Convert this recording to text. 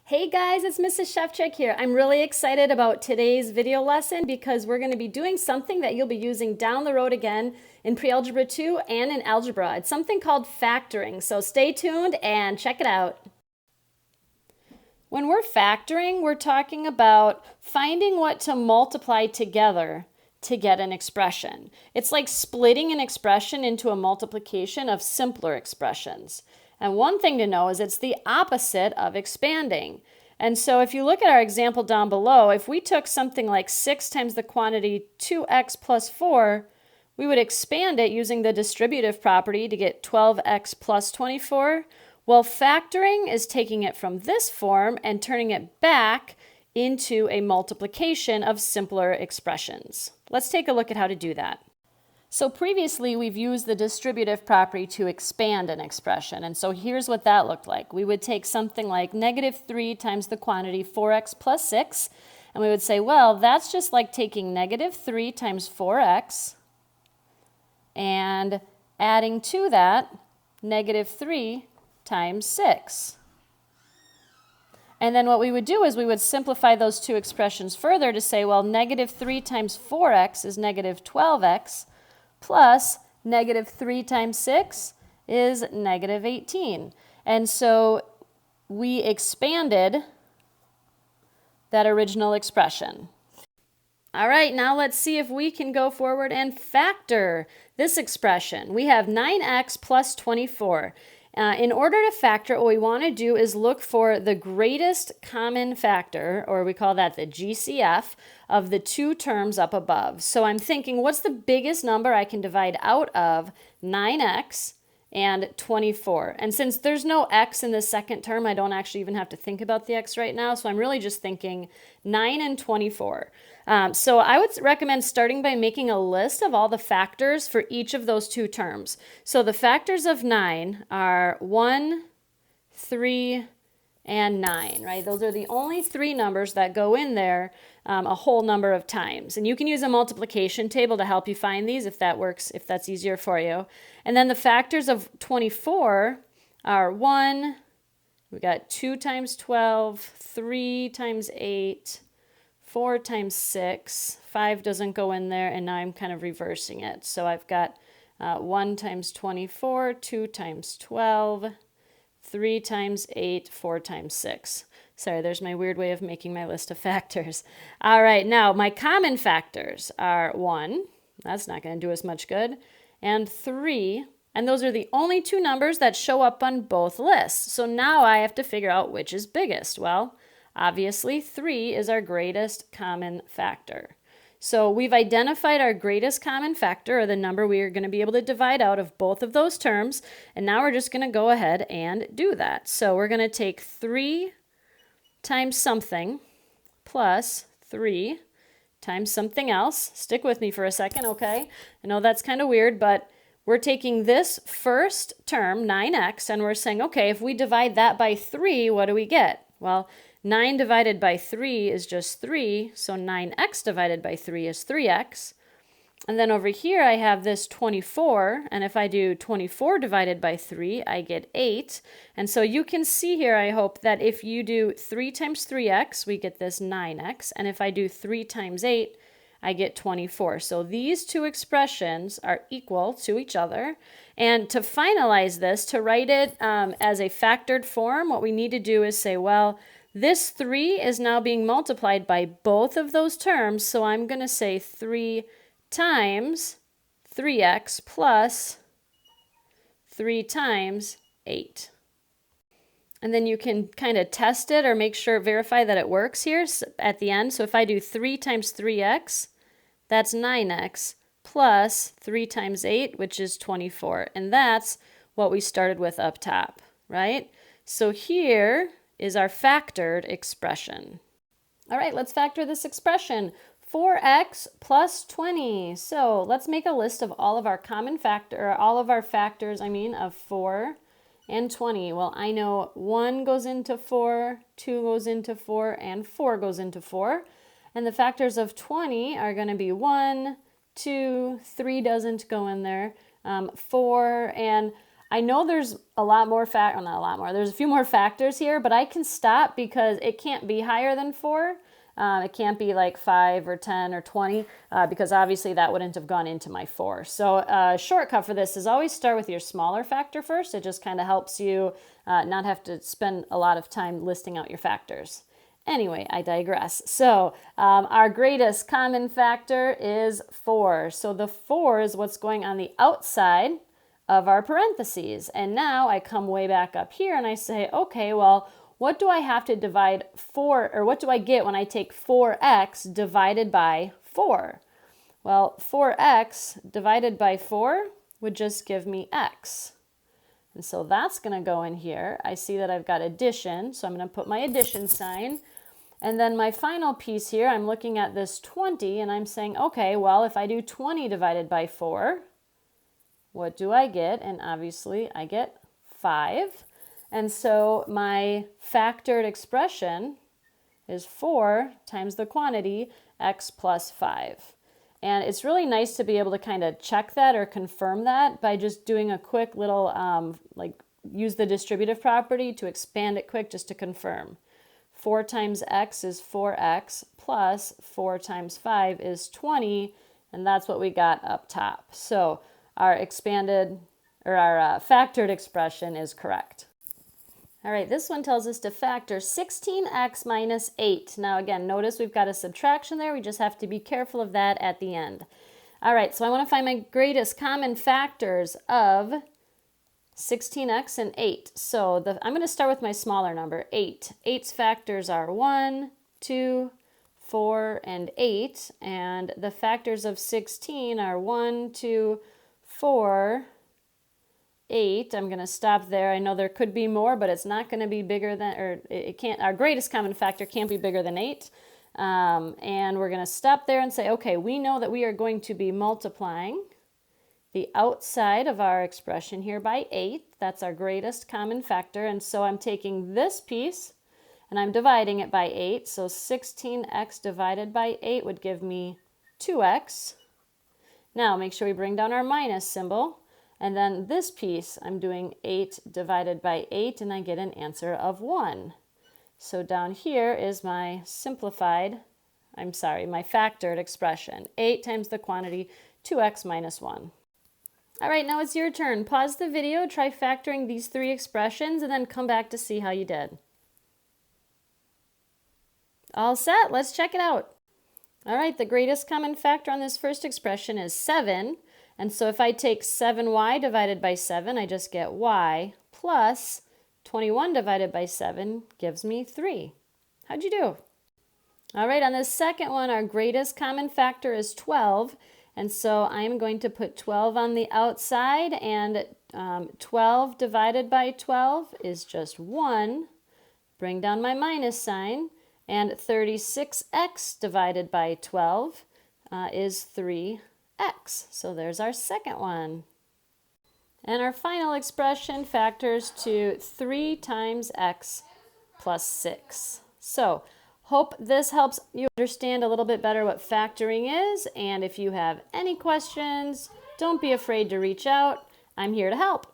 Hey guys, it's Mrs. Shevchik here. I'm really excited about today's video lesson because we're going to be doing something that you'll be using down the road again in Pre-Algebra 2 and in Algebra. It's something called factoring, so stay tuned and check it out. When we're factoring, we're talking about finding what to multiply together to get an expression. It's like splitting an expression into a multiplication of simpler expressions. And one thing to know is it's the opposite of expanding. And so if you look at our example down below, if we took something like 6 times the quantity 2x plus 4, we would expand it using the distributive property to get 12x plus 24. Well, factoring is taking it from this form and turning it back into a multiplication of simpler expressions. Let's take a look at how to do that. So previously we've used the distributive property to expand an expression, and so here's what that looked like. We would take something like negative 3 times the quantity 4x plus 6, and we would say, well, that's just like taking negative 3 times 4x and adding to that negative 3 times 6. And then what we would do is we would simplify those two expressions further to say, well, negative 3 times 4x is negative 12x, plus negative 3 times 6 is negative 18. And so we expanded that original expression. All right, now let's see if we can go forward and factor this expression. We have 9x plus 24. In order to factor, what we want to do is look for the greatest common factor, or we call that the GCF, of the two terms up above. So I'm thinking, what's the biggest number I can divide out of 9x and 24? And since there's no x in the second term, I don't actually even have to think about the x right now, so I'm really just thinking 9 and 24. So I would recommend starting by making a list of all the factors for each of those two terms. So the factors of 9 are 1, 3, and 9, right? Those are the only three numbers that go in there a whole number of times. And you can use a multiplication table to help you find these if that works, if that's easier for you. And then the factors of 24 are 1, we got 2 times 12, 3 times 8, 4 times 6, 5 doesn't go in there, and now I'm kind of reversing it. So I've got 1 times 24, 2 times 12, 3 times 8, 4 times 6. Sorry, there's my weird way of making my list of factors. All right, now my common factors are 1, that's not going to do us much good, and 3, and those are the only two numbers that show up on both lists. So now I have to figure out which is biggest. Well, obviously 3 is our greatest common factor. So we've identified our greatest common factor, or the number we are going to be able to divide out of both of those terms, and now we're just going to go ahead and do that. So we're going to take 3 times something plus 3 times something else. Stick with me for a second, okay? I know that's kind of weird, but we're taking this first term, 9x, and we're saying, okay, if we divide that by 3, what do we get? Well, 9 divided by 3 is just 3, so 9x divided by 3 is 3x. And then over here I have this 24, and if I do 24 divided by 3, I get 8. And so you can see here, I hope, that if you do 3 times 3x, we get this 9x, and if I do 3 times 8, I get 24. So these two expressions are equal to each other. And to finalize this, to write it as a factored form, what we need to do is say, well, this 3 is now being multiplied by both of those terms, so I'm going to say 3 times 3x plus 3 times 8. And then you can kind of test it or make sure, verify that it works here at the end. So if I do 3 times 3x, that's 9x, plus 3 times 8, which is 24. And that's what we started with up top, right? So here is our factored expression. All right, let's factor this expression. 4x plus 20. So let's make a list of all of our common factor, or all of our factors, of 4 and 20. Well, I know 1 goes into 4, 2 goes into 4, and 4 goes into 4. And the factors of 20 are going to be 1, 2, 3 doesn't go in there, 4, and I know there's a lot more not a lot more, there's a few more factors here, but I can stop because it can't be higher than 4. It can't be like 5 or 10 or 20 because obviously that wouldn't have gone into my 4. So a shortcut for this is always start with your smaller factor first. It just kind of helps you not have to spend a lot of time listing out your factors. Anyway, I digress. So our greatest common factor is 4. So the 4 is what's going on the outside of our parentheses. And now I come way back up here and I say, okay, well, what do I have to divide 4, or what do I get when I take 4x divided by 4? Well, 4x divided by 4 would just give me x. And so that's going to go in here. I see that I've got addition, so I'm going to put my addition sign. And then my final piece here, I'm looking at this 20, and I'm saying, okay, well, if I do 20 divided by 4, what do I get? And obviously, I get 5. And so my factored expression is 4 times the quantity, x plus 5. And it's really nice to be able to kind of check that or confirm that by just doing a quick little, use the distributive property to expand it quick just to confirm. 4 times x is 4x plus 4 times 5 is 20, and that's what we got up top. So our expanded, or our factored expression is correct. All right, this one tells us to factor 16x minus 8. Now again, notice we've got a subtraction there. We just have to be careful of that at the end. All right, so I want to find my greatest common factors of 16x and 8. So I'm going to start with my smaller number, 8. 8's factors are 1, 2, 4, and 8. And the factors of 16 are 1, 2, 4, 8. I'm going to stop there. I know there could be more, but it's not going to be bigger than, or it can't, our greatest common factor can't be bigger than 8. And we're going to stop there and say, okay, we know that we are going to be multiplying the outside of our expression here by 8. That's our greatest common factor. And so I'm taking this piece and I'm dividing it by 8. So 16x divided by 8 would give me 2x. Now make sure we bring down our minus symbol. And then this piece, I'm doing 8 divided by 8, and I get an answer of 1. So down here is my my factored expression. 8 times the quantity, 2x minus 1. All right, now it's your turn. Pause the video, try factoring these 3 expressions, and then come back to see how you did. All set, let's check it out. All right, the greatest common factor on this first expression is 7. And so if I take 7y divided by 7, I just get y, plus 21 divided by 7 gives me 3. How'd you do? All right, on the second one, our greatest common factor is 12. And so I'm going to put 12 on the outside, and 12 divided by 12 is just 1. Bring down my minus sign, and 36x divided by 12 is 3x. So there's our second one. And our final expression factors to 3 times x plus 6. So hope this helps you understand a little bit better what factoring is. And if you have any questions, don't be afraid to reach out. I'm here to help.